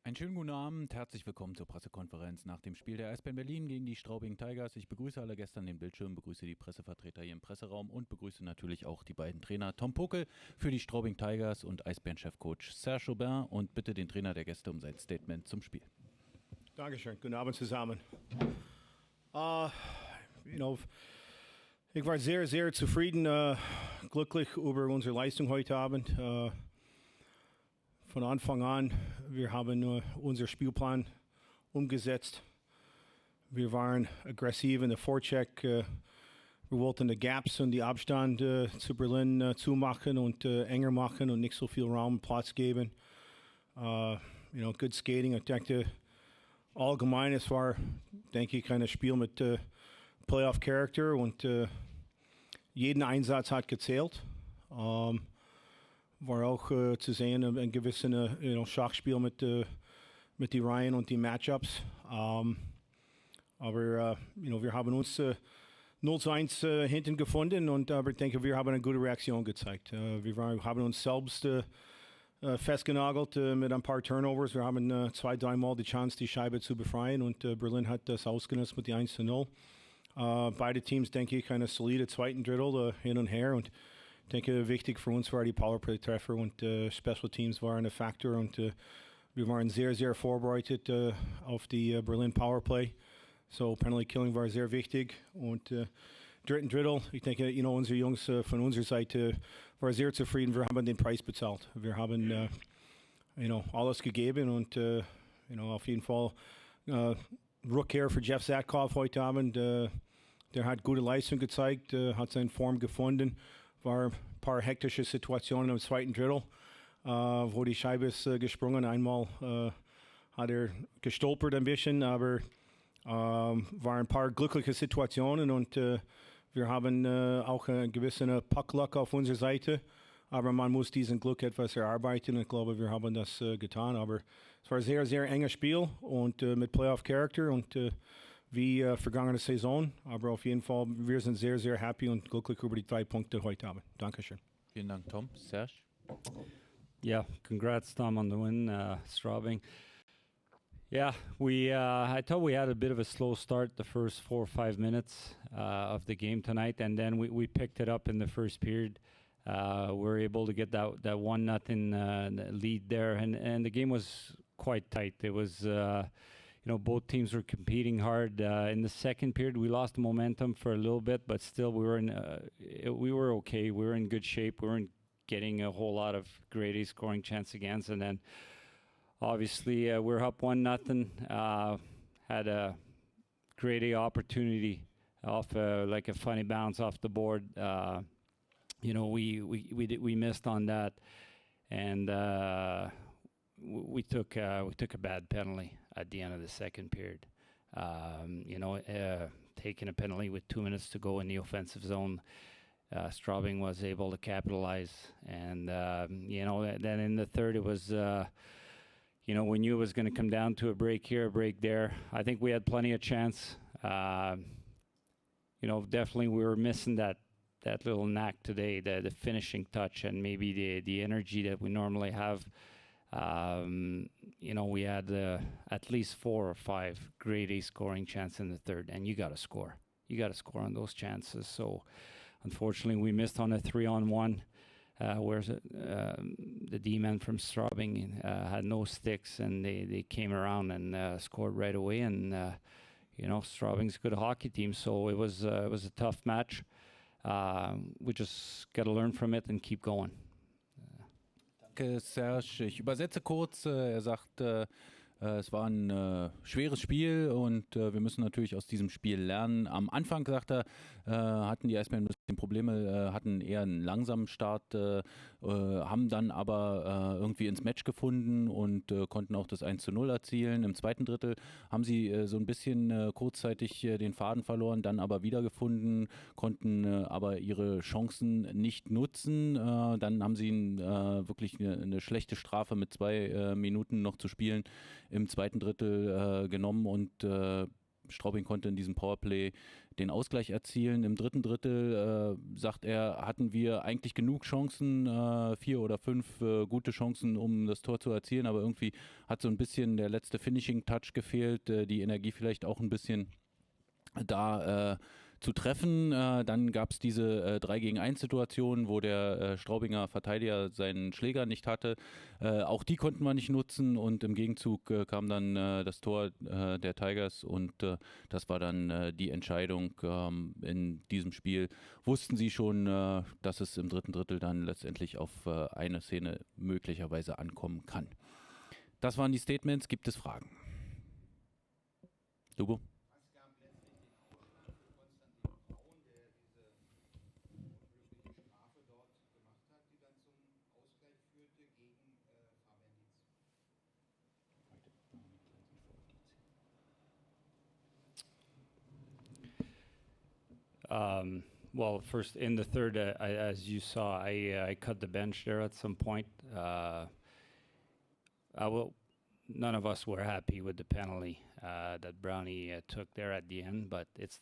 Einen schönen guten Abend, herzlich willkommen zur Pressekonferenz nach dem Spiel der Eisbären Berlin gegen die Straubing Tigers. Ich begrüße alle Gäste an den Bildschirmen, begrüße die Pressevertreter hier im Presseraum und begrüße natürlich auch die beiden Trainer Tom Pokel für die Straubing Tigers und Eisbären-Chefcoach Serge Aubin und bitte den Trainer der Gäste um sein Statement zum Spiel. Dankeschön, guten Abend zusammen. Ich war sehr, sehr zufrieden, glücklich über unsere Leistung heute Abend. Von Anfang an, wir haben unseren Spielplan umgesetzt. Wir waren aggressiv in der Vorcheck. Wir wollten die Gaps und die Abstand zu Berlin zumachen und enger machen und nicht so viel Raum und Platz geben. Good skating. Ich denke, allgemein, es war, denke ich, ein Spiel mit Playoff-Charakter und jeden Einsatz hat gezählt. War auch zu sehen, ein gewisses Schachspiel mit den Reihen und den Matchups. Aber wir haben uns 0-1 hinten gefunden aber ich denke, wir haben eine gute Reaktion gezeigt. Wir haben uns selbst festgenagelt mit ein paar Turnovers. Wir haben 2-3 Mal die Chance, die Scheibe zu befreien und Berlin hat das ausgenutzt mit die 1-0. Beide Teams, denke ich, eine solide zweiten Drittel hin und her und ich denke, wichtig für uns war die Powerplay-Treffer und Special Teams waren ein Faktor und wir waren sehr, sehr vorbereitet auf die Berlin Powerplay. So Penalty Killing war sehr wichtig und dritten Drittel, ich denke, unsere Jungs von unserer Seite waren sehr zufrieden. Wir haben den Preis bezahlt. Wir haben alles gegeben und auf jeden Fall Rückkehr für Jeff Zatkoff heute Abend. Der hat gute Leistung gezeigt, hat seine Form gefunden. War ein paar hektische Situationen im zweiten Drittel, wo die Scheibe ist gesprungen. Einmal hat er gestolpert ein bisschen, aber waren ein paar glückliche Situationen und wir haben auch einen gewissen Puck-Luck auf unserer Seite. Aber man muss diesen Glück etwas erarbeiten. Ich glaube, wir haben das getan. Aber es war ein sehr, sehr enges Spiel und mit Playoff-Charakter und wie vergangene Saison. Aber auf jeden Fall, wir sind sehr, sehr happy und glücklich über die 3 Punkte heute Abend. Dankeschön. Vielen Dank, Tom. Serge? Yeah, congrats, Tom, on the win, Straubing. Yeah, I thought we had a bit of a slow start the first 4 or 5 minutes of the game tonight, and then we picked it up in the first period. We were able to get that 1-0 lead there, and the game was quite tight. It was, both teams were competing hard. In the second period, we lost the momentum for a little bit, but still we were okay. We were in good shape. We weren't getting a whole lot of grade A scoring chance against, and then obviously we're up 1-0. Had a grade A opportunity off like a funny bounce off the board. We missed on that, and we took a bad penalty at the end of the second period. Taking a penalty with 2 minutes to go in the offensive zone, Straubing was able to capitalize, and then in the third it was. We knew it was going to come down to a break here, a break there. I think we had plenty of chance. Definitely we were missing that little knack today, the finishing touch, and maybe the energy that we normally have. We had at least 4 or 5 grade A scoring chances in the third, and you got to score. You got to score on those chances. So, unfortunately, we missed on a 3-on-1. Where the D-man from Straubing had no sticks, and they came around and scored right away. And Straubing's a good hockey team, so it was a tough match. We just got to learn from it and keep going. Danke, Serge. Ich übersetze kurz. Er sagt, es war ein schweres Spiel und wir müssen natürlich aus diesem Spiel lernen. Am Anfang, sagt er, hatten die Eisbären ein bisschen Probleme, hatten eher einen langsamen Start, haben dann aber irgendwie ins Match gefunden und konnten auch das 1:0 erzielen. Im zweiten Drittel haben sie so ein bisschen kurzzeitig den Faden verloren, dann aber wiedergefunden, konnten aber ihre Chancen nicht nutzen. Dann haben sie wirklich eine schlechte Strafe mit 2 Minuten noch zu spielen im zweiten Drittel genommen und Straubing konnte in diesem Powerplay den Ausgleich erzielen. Im dritten Drittel, sagt er, hatten wir eigentlich genug Chancen, 4 oder 5 gute Chancen, um das Tor zu erzielen, aber irgendwie hat so ein bisschen der letzte Finishing-Touch gefehlt, die Energie vielleicht auch ein bisschen da zu treffen. Dann gab es diese 3 gegen 1 Situation, wo der Straubinger Verteidiger seinen Schläger nicht hatte. Auch die konnten wir nicht nutzen und im Gegenzug kam dann das Tor der Tigers und das war dann die Entscheidung in diesem Spiel. Wussten sie schon, dass es im dritten Drittel dann letztendlich auf eine Szene möglicherweise ankommen kann. Das waren die Statements. Gibt es Fragen? Lubo? Well, first in the third, as you saw, I cut the bench there at some point. None of us were happy with the penalty that Brownie took there at the end, but it's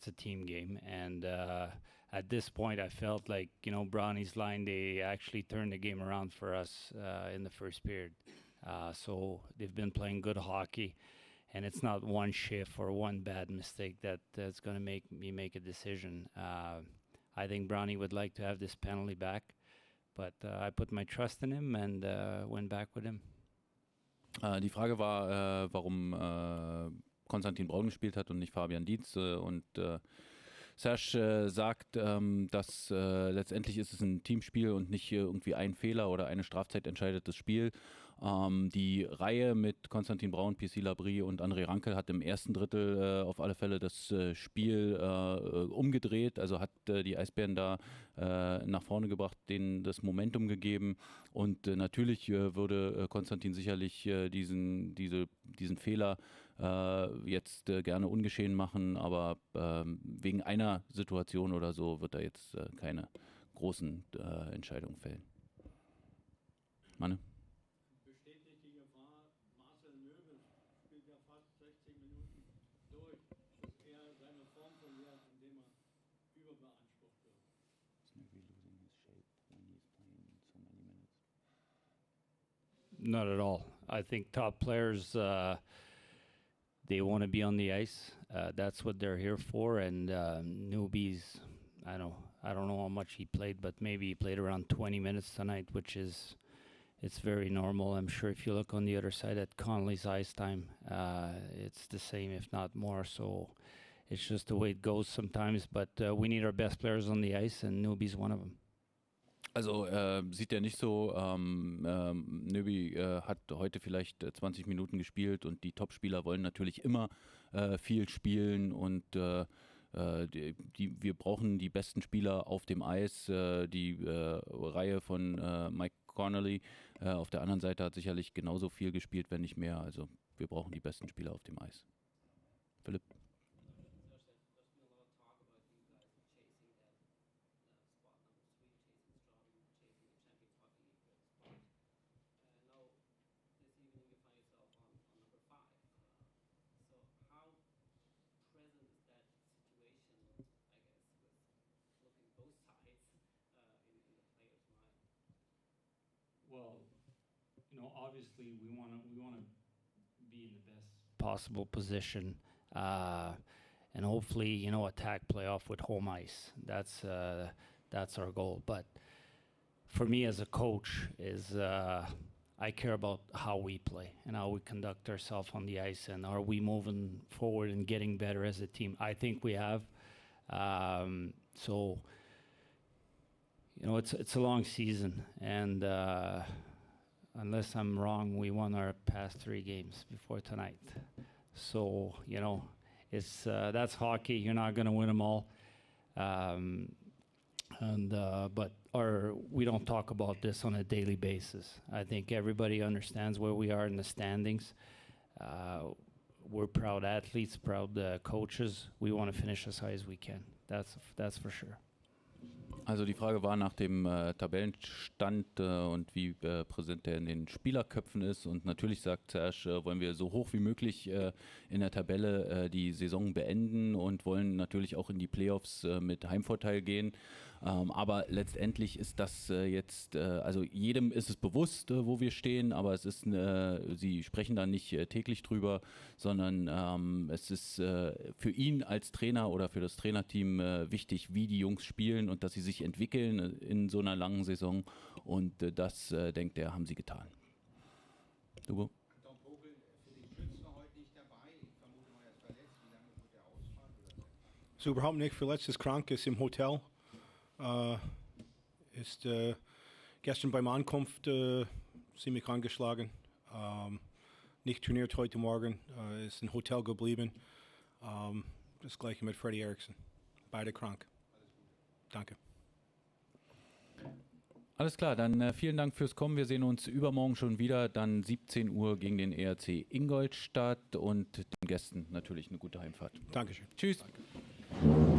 a team game. And at this point, I felt like, Brownie's line, they actually turned the game around for us in the first period. So they've been playing good hockey. And it's not one shift or one bad mistake that's going to make me make a decision. I think Brownie would like to have this penalty back, but I put my trust in him and went back with him. Die Frage war, warum Konstantin Braun gespielt hat und nicht Fabian Dietz. Und Serge sagt, dass letztendlich ist es ein Teamspiel und nicht irgendwie ein Fehler oder eine Strafzeit entscheidet das Spiel. Die Reihe mit Konstantin Braun, PC Labrie und André Rankel hat im ersten Drittel auf alle Fälle das Spiel umgedreht, also hat die Eisbären da nach vorne gebracht, denen das Momentum gegeben und natürlich würde Konstantin sicherlich diesen Fehler jetzt gerne ungeschehen machen, aber wegen einer Situation oder so wird er jetzt keine großen Entscheidungen fällen. Manne? Besteht nicht die Gefahr, Marcel Nöbel spielt ja fast 60 Minuten durch, dass er seine Form verliert, indem er überbeansprucht wird? Is Nöbel losing his shape when he's playing so many minutes? Not at all. I think top players, they want to be on the ice. That's what they're here for. And newbies, I don't know how much he played, but maybe he played around 20 minutes tonight, which is, it's very normal. I'm sure if you look on the other side at Connolly's ice time, it's the same, if not more. So it's just the way it goes sometimes. But we need our best players on the ice, and newbie's one of them. Also sieht er nicht so. Nöbi hat heute vielleicht 20 Minuten gespielt und die Topspieler wollen natürlich immer viel spielen und wir brauchen die besten Spieler auf dem Eis. Die Reihe von Mike Connolly auf der anderen Seite hat sicherlich genauso viel gespielt, wenn nicht mehr. Also wir brauchen die besten Spieler auf dem Eis. Philipp? Well, obviously we want to be in the best possible position, and hopefully, attack playoff with home ice. That's our goal. But for me as a coach, I care about how we play and how we conduct ourselves on the ice, and are we moving forward and getting better as a team? I think we have. So. It's a long season, and unless I'm wrong, we won our past 3 games before tonight. So, it's that's hockey. You're not going to win them all, but we don't talk about this on a daily basis. I think everybody understands where we are in the standings. We're proud athletes, proud coaches. We want to finish as high as we can. That's for sure. Also die Frage war nach dem Tabellenstand und wie präsent der in den Spielerköpfen ist. Und natürlich sagt Serge, wollen wir so hoch wie möglich in der Tabelle die Saison beenden und wollen natürlich auch in die Playoffs mit Heimvorteil gehen. Aber letztendlich ist das jetzt, also jedem ist es bewusst, wo wir stehen, aber es ist, sie sprechen da nicht täglich drüber, sondern es ist für ihn als Trainer oder für das Trainerteam wichtig, wie die Jungs spielen und dass sie sich entwickeln in so einer langen Saison und das, denkt er, haben sie getan. Dugo? Pokel für den Schützen heute nicht dabei. Ich vermute mal, er ist verletzt. Wie lange wird er ausfallen? So überhaupt nicht verletzt, ist krank, ist im Hotel. Ist gestern beim Ankunft ziemlich angeschlagen. Nicht trainiert heute Morgen, ist im Hotel geblieben. Das gleiche mit Freddie Eriksson. Beide krank. Danke. Alles klar, dann vielen Dank fürs Kommen. Wir sehen uns übermorgen schon wieder, dann 17 Uhr gegen den ERC Ingolstadt und den Gästen natürlich eine gute Heimfahrt. Dankeschön. Tschüss. Danke.